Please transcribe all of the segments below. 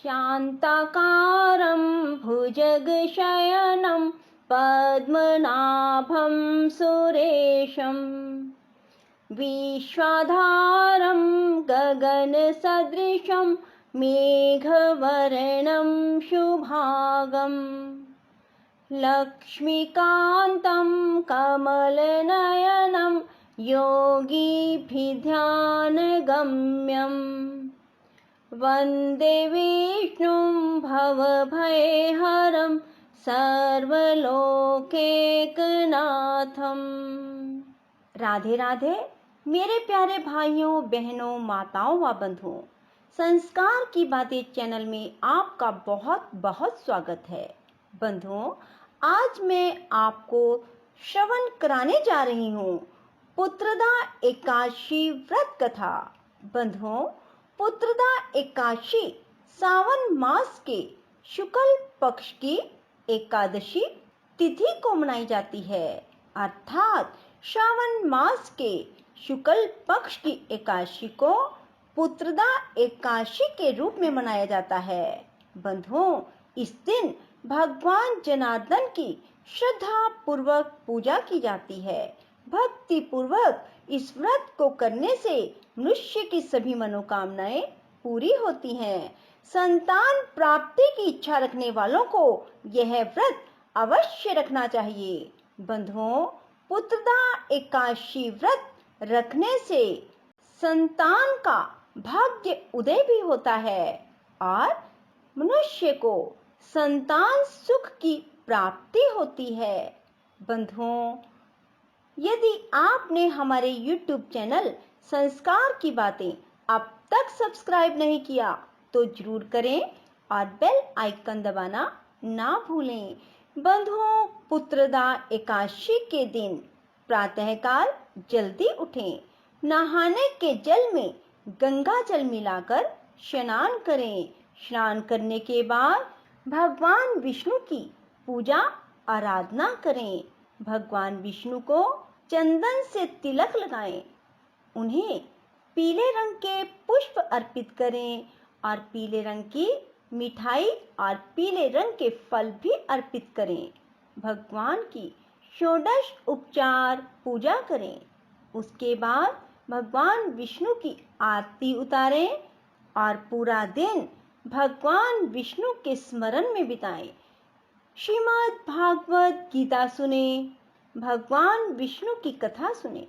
शान्ताकारं भुजगशयनं पद्मनाभं सुरेशं विश्वाधारं गगनसदृशं मेघवर्णं शुभांगं लक्ष्मीकान्तं कमलनयनं योगिभिध्यानगम्यम् वन्दे विष्णुं भवभयहरं सर्वलोकैकनाथम्। राधे राधे मेरे प्यारे भाइयों, बहनों, माताओं व बंधुओं, संस्कार की बातें चैनल में आपका बहुत बहुत स्वागत है। बंधुओं, आज मैं आपको श्रवण कराने जा रही हूँ पुत्रदा एकादशी व्रत कथा। बंधुओं, पुत्रदा एकादशी सावन मास के शुक्ल पक्ष की एकादशी तिथि को मनाई जाती है, अर्थात श्रावण मास के शुक्ल पक्ष की एकादशी को पुत्रदा एकादशी के रूप में मनाया जाता है। बंधुओं, इस दिन भगवान जनार्दन की श्रद्धा पूर्वक पूजा की जाती है। भक्ति पूर्वक इस व्रत को करने से मनुष्य की सभी मनोकामनाएं पूरी होती हैं। संतान प्राप्ति की इच्छा रखने वालों को यह व्रत अवश्य रखना चाहिए। बंधुओं, पुत्रदा एकादशी व्रत रखने से संतान का भाग्य उदय भी होता है और मनुष्य को संतान सुख की प्राप्ति होती है। बंधुओं, यदि आपने हमारे YouTube चैनल संस्कार की बातें अब तक सब्सक्राइब नहीं किया तो जरूर करें और बेल आइकन दबाना ना भूलें। बंधुओं, पुत्रदा एकादशी के दिन प्रातःकाल जल्दी उठें, नहाने के जल में गंगा जल मिलाकर स्नान करें। स्नान करने के बाद भगवान विष्णु की पूजा आराधना करें। भगवान विष्णु को चंदन से तिलक लगाएं, उन्हें पीले रंग के पुष्प अर्पित करें और पीले रंग की मिठाई और पीले रंग के फल भी अर्पित करें। भगवान की षोडश उपचार पूजा करें। उसके बाद भगवान विष्णु की आरती उतारें और पूरा दिन भगवान विष्णु के स्मरण में बिताएं। श्रीमद् भागवत गीता सुने, भगवान विष्णु की कथा सुने,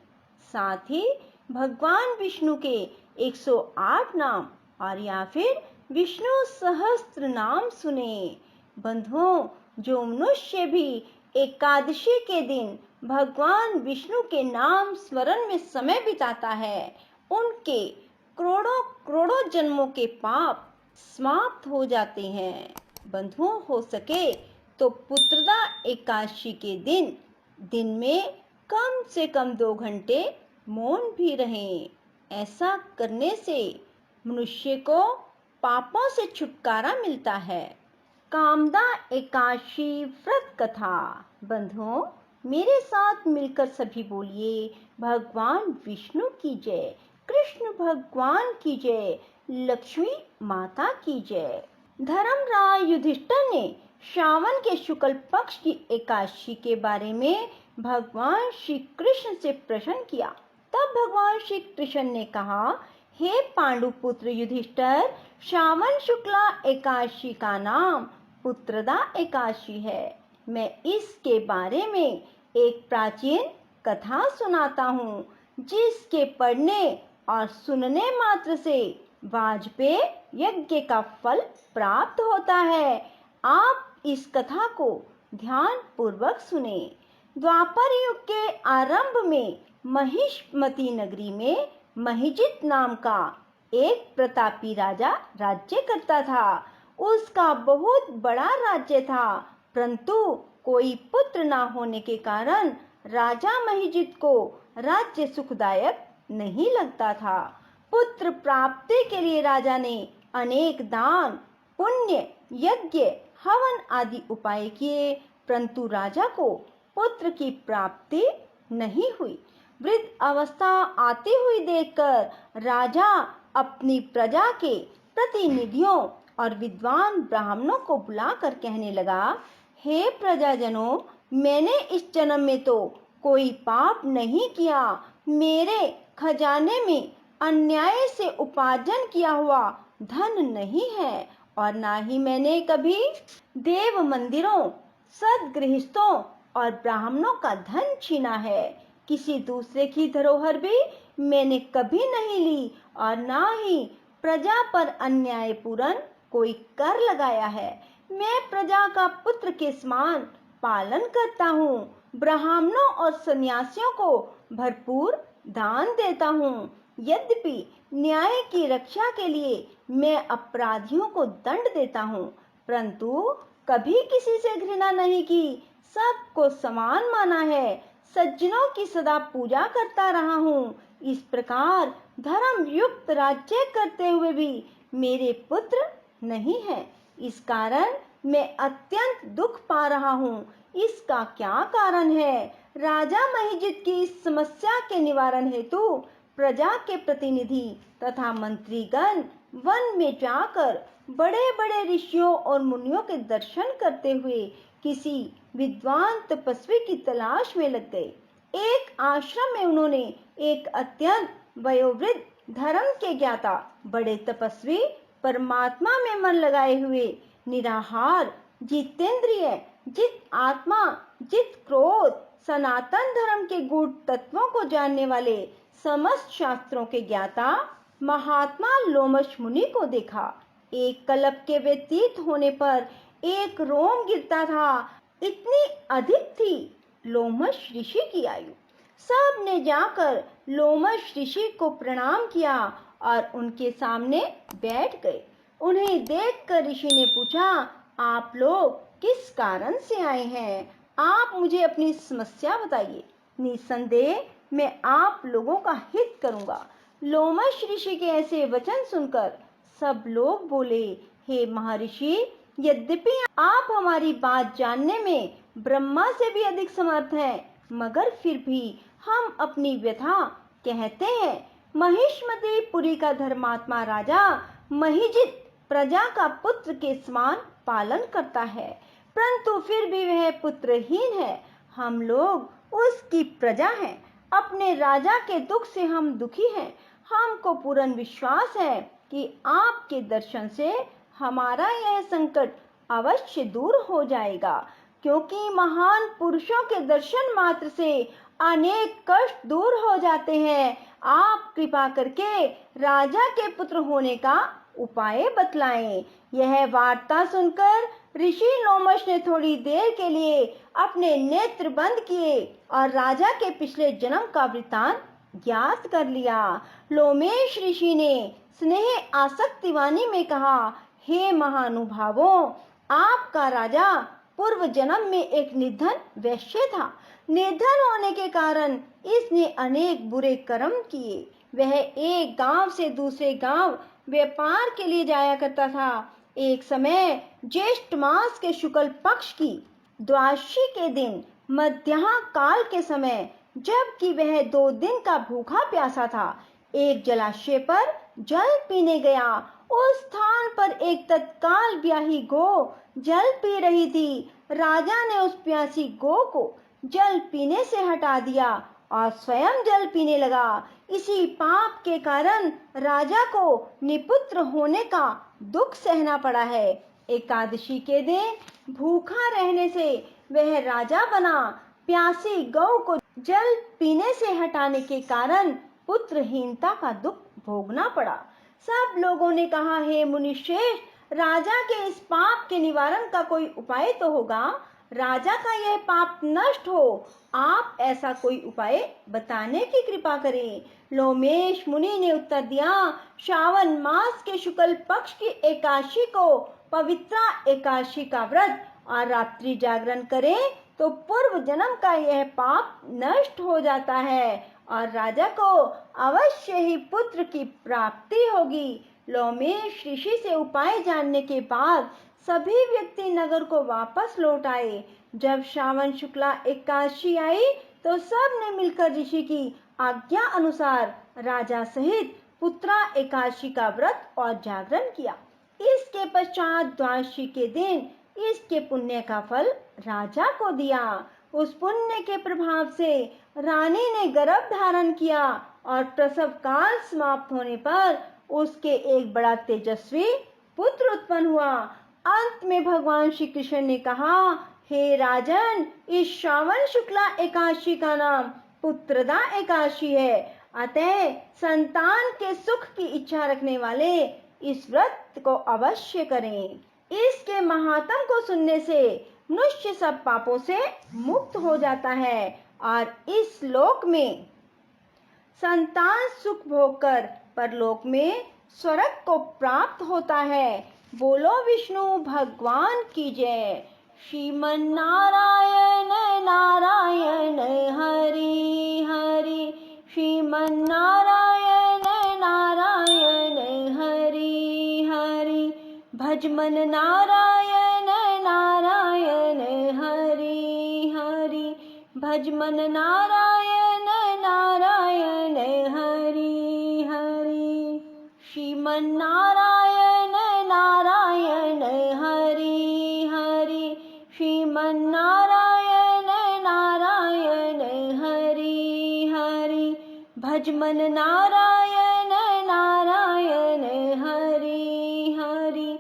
साथ ही भगवान विष्णु के 108 नाम और या फिर विष्णु सहस्त्र नाम सुने। बंधुओं, जो मनुष्य भी एकादशी के दिन भगवान विष्णु के नाम स्मरण में समय बिताता है, उनके करोड़ों करोड़ों जन्मों के पाप समाप्त हो जाते हैं। बंधुओं, हो सके तो पुत्रदा एकादशी के दिन में कम से कम 2 घंटे मौन भी रहें। ऐसा करने से मनुष्य को पापों से छुटकारा मिलता है। कामदा एकादशी व्रत कथा। बंधुओं, मेरे साथ मिलकर सभी बोलिए, भगवान विष्णु की जय, कृष्ण भगवान की जय, लक्ष्मी माता की जय। धर्मराज युधिष्ठिर ने श्रावण के शुक्ल पक्ष की एकादशी के बारे में भगवान श्री कृष्ण से प्रश्न किया। तब भगवान श्री कृष्ण ने कहा, हे पांडुपुत्र युधिष्ठिर, श्रावण शुक्ला एकादशी का नाम पुत्रदा एकादशी है। मैं इसके बारे में एक प्राचीन कथा सुनाता हूँ, जिसके पढ़ने और सुनने मात्र से वाजपेय यज्ञ का फल प्राप्त होता है। आप इस कथा को ध्यान पूर्वक सुने। द्वापर युग के आरंभ में महिष्मती नगरी में महिजित नाम का एक प्रतापी राजा राज्य करता था। उसका बहुत बड़ा राज्य था, परंतु कोई पुत्र न होने के कारण राजा महिजित को राज्य सुखदायक नहीं लगता था। पुत्र प्राप्ति के लिए राजा ने अनेक दान, पुण्य, यज्ञ, हवन आदि उपाय किए, परंतु राजा को पुत्र की प्राप्ति नहीं हुई। वृद्ध अवस्था आती हुई देखकर राजा अपनी प्रजा के प्रतिनिधियों और विद्वान ब्राह्मणों को बुलाकर कहने लगा, हे प्रजाजनों, मैंने इस जन्म में तो कोई पाप नहीं किया। मेरे खजाने में अन्याय से उपार्जन किया हुआ धन नहीं है और ना ही मैंने कभी देव मंदिरों, सदगृहस्थों और ब्राह्मणों का धन छीना है। किसी दूसरे की धरोहर भी मैंने कभी नहीं ली और ना ही प्रजा पर अन्यायपूर्ण कोई कर लगाया है। मैं प्रजा का पुत्र के समान पालन करता हूँ। ब्राह्मणों और सन्यासियों को भरपूर दान देता हूँ। यद्यपि न्याय की रक्षा के लिए मैं अपराधियों को दंड देता हूँ, परंतु कभी किसी से घृणा नहीं की। सबको समान माना है। सज्जनों की सदा पूजा करता रहा हूँ। इस प्रकार धर्म युक्त राज्य करते हुए भी मेरे पुत्र नहीं है। इस कारण मैं अत्यंत दुख पा रहा हूँ। इसका क्या कारण है? राजा महिजित की इस समस्या के निवारण हेतु प्रजा के प्रतिनिधि तथा मंत्रीगण वन में जाकर बड़े बड़े ऋषियों और मुनियों के दर्शन करते हुए किसी विद्वान तपस्वी की तलाश में लग गए। एक आश्रम में उन्होंने एक अत्यंत वयोवृद्ध धर्म के ज्ञाता बड़े तपस्वी, परमात्मा में मन लगाए हुए, निराहार, जितेंद्रिय, जित आत्मा, जित क्रोध, सनातन धर्म के गूढ़ तत्वों को जानने वाले, समस्त शास्त्रों के ज्ञाता महात्मा लोमश मुनि को देखा। एक कल्प के व्यतीत होने पर एक रोम गिरता था, इतनी अधिक थी लोमश ऋषि की आयु। सब ने जाकर लोमश ऋषि को प्रणाम किया और उनके सामने बैठ गए। उन्हें देखकर ऋषि ने पूछा, आप लोग किस कारण से आए हैं? आप मुझे अपनी समस्या बताइए। निसंदेह मैं आप लोगों का हित करूंगा। लोमश ऋषि के ऐसे वचन सुनकर सब लोग बोले, हे महर्षि, यद्यपि आप हमारी बात जानने में ब्रह्मा से भी अधिक समर्थ हैं, मगर फिर भी हम अपनी व्यथा कहते हैं। महिष्मती पुरी का धर्मात्मा राजा महिजित प्रजा का पुत्र के समान पालन करता है, परंतु फिर भी वह पुत्रहीन है। हम लोग उसकी प्रजा हैं। अपने राजा के दुख से हम दुखी हैं। हमको पूर्ण विश्वास है कि आपके दर्शन से हमारा यह संकट अवश्य दूर हो जाएगा, क्योंकि महान पुरुषों के दर्शन मात्र से अनेक कष्ट दूर हो जाते हैं। आप कृपा करके राजा के पुत्र होने का उपाय बतलाएं। यह वार्ता सुनकर ऋषि लोमश ने थोड़ी देर के लिए अपने नेत्र बंद किए और राजा के पिछले जन्म का वृत्तांत ज्ञात कर लिया। लोमेश ऋषि ने स्नेह आसक्ति वाणी में कहा, हे महानुभावों, आपका राजा पूर्व जन्म में एक निर्धन वैश्य था। निर्धन होने के कारण इसने अनेक बुरे कर्म किए। वह एक गांव से दूसरे गांव व्यापार के लिए जाया करता था। एक समय ज्येष्ठ मास के शुक्ल पक्ष की द्वादशी के दिन मध्याह्न काल के समय, जबकि वह 2 दिन का भूखा प्यासा था, एक जलाशय पर जल पीने गया। उस स्थान पर एक तत्काल ब्याही गौ जल पी रही थी। राजा ने उस प्यासी गौ को जल पीने से हटा दिया और स्वयं जल पीने लगा। इसी पाप के कारण राजा को निपुत्र होने का दुख सहना पड़ा है। एकादशी के दिन भूखा रहने से वह राजा बना। प्यासी गौ को जल पीने से हटाने के कारण पुत्रहीनता का दुख भोगना पड़ा। सब लोगों ने कहा, हे मुनिश्रेष्ठ, राजा के इस पाप के निवारण का कोई उपाय तो होगा। राजा का यह पाप नष्ट हो, आप ऐसा कोई उपाय बताने की कृपा करें। लोमेश मुनि ने उत्तर दिया, श्रावण मास के शुक्ल पक्ष की एकादशी को पवित्रा एकादशी का व्रत और रात्रि जागरण करें तो पूर्व जन्म का यह पाप नष्ट हो जाता है और राजा को अवश्य ही पुत्र की प्राप्ति होगी। लोमेश ऋषि से उपाय जानने के बाद सभी व्यक्ति नगर को वापस लौट आए। जब श्रावण शुक्ला एकादशी आई तो सब ने मिलकर ऋषि की आज्ञा अनुसार राजा सहित पुत्रा एकादशी का व्रत और जागरण किया। इसके पश्चात द्वादशी के दिन इसके पुण्य का फल राजा को दिया। उस पुण्य के प्रभाव से रानी ने गर्भ धारण किया और प्रसव काल समाप्त होने पर उसके एक बड़ा तेजस्वी पुत्र उत्पन्न हुआ। अंत में भगवान श्री कृष्ण ने कहा, हे राजन, इस श्रावण शुक्ला एकादशी का नाम पुत्रदा एकादशी है। अतः संतान के सुख की इच्छा रखने वाले इस व्रत को अवश्य करें। इसके महात्म को सुनने से मनुष्य सब पापों से मुक्त हो जाता है और इस लोक में संतान सुख भोगकर परलोक में स्वर्ग को प्राप्त होता है। बोलो विष्णु भगवान की जय। श्रीमन नारायण नारायण हरि हरि, श्रीमन नारायण नारायण हरि हरि, भजमन नारायण नारायण हरि हरि, भजमन नारायण नारायण हरि हरि, श्रीमन नारायण नारायण हरि हरि, श्रीमन नारायण नारायण हरि हरि, भजमन नारायण नारायण हरि हरि,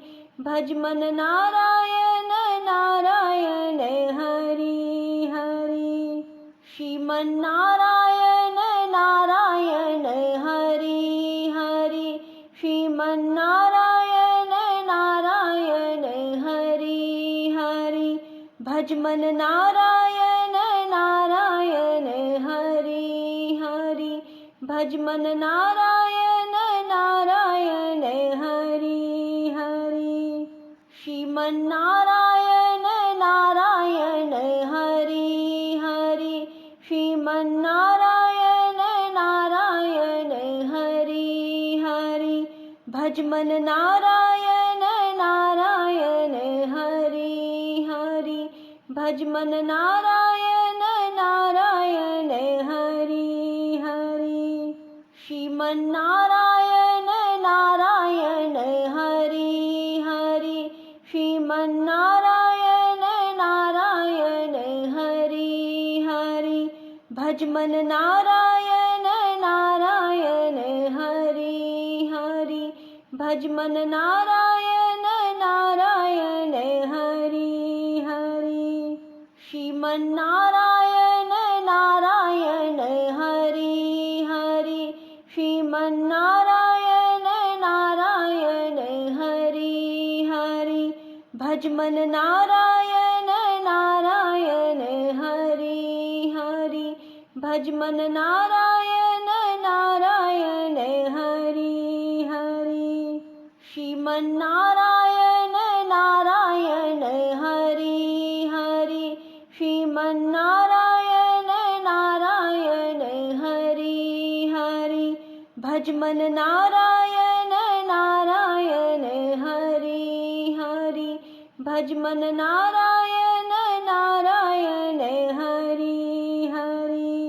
भजमन नारायण नारायण हरि हरि, श्रीमन नारायण नारायण हरि हरि, श्रीमन नारायण नारायण हरि हरि, भजमन नारायण नारायण हरि हरि, भजमन नारायण नारायण हरि हरि, श्रीमन नारायण नारायण हरि हरि, श्रीमन नारायण नारायण हरि हरि, भजमन नारायण नारायण हरि हरि, भजमन नारायण नारायण हरि हरि, श्रीमन नारायण नारायण हरि हरि, श्रीमन नारायण नारायण हरि हरि, भजमन नारायण नारायण हरि हरि, भजमन नारायण नारायण हरि हरि, श्रीमन नारायण नारायण हरि हरि, श्रीमन नारायण नारायण हरि हरि, भजमन नारायण नारायण हरि हरि, भजमन नारायण नारायण हरि हरि, श्रीमन नारायण नारायण हरि हरि, श्रीमन नारायण नारायण हरि हरि, भजमन नारायण नारायण हरि हरि, भजमन नारायण नारायण हरि हरि,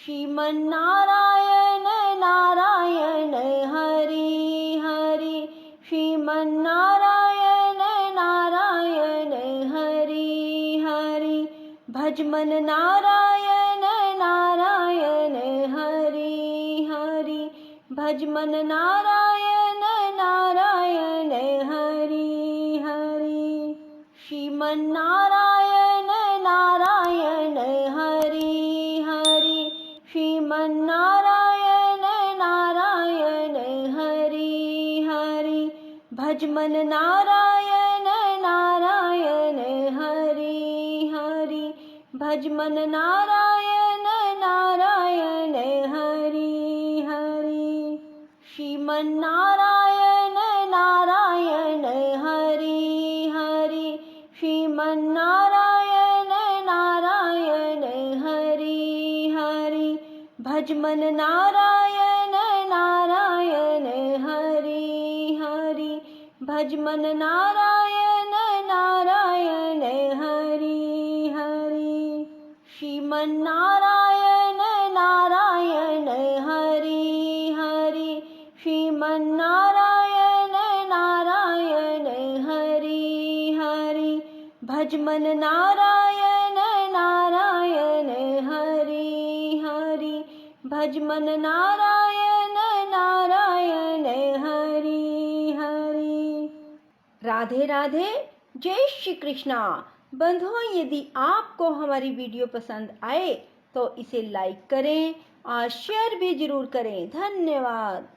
श्रीमन नारायण नारायण हरि हरि, श्रीमन नारायण नारायण हरि हरि, भजमन नारायण नारायण हरि हरि, भजमन नारायण नारायण हरि हरि, श्रीमन नारायण नारायण हरि हरि, श्रीमन नारायण नारायण हरि हरि, भजमन नारायण नारायण हरि हरि, भजमन नारायण नारायण हरि हरि, श्रीमन नारायण नारायण हरि हरि, श्रीमन नारायण नारायण हरि हरि, भजमन नारायण नारायण हरि हरि, भजमन नारायण नारायण हरि हरि, श्रीमन नारायण नारायण हरि हरि, श्रीमन नारायण नारायण भजमन नारायण नारायण हरि हरि, भजमन नारायण नारायण हरि हरि। राधे राधे, जय श्री कृष्णा। बंधुओं, यदि आपको हमारी वीडियो पसंद आए तो इसे लाइक करें और शेयर भी जरूर करें। धन्यवाद।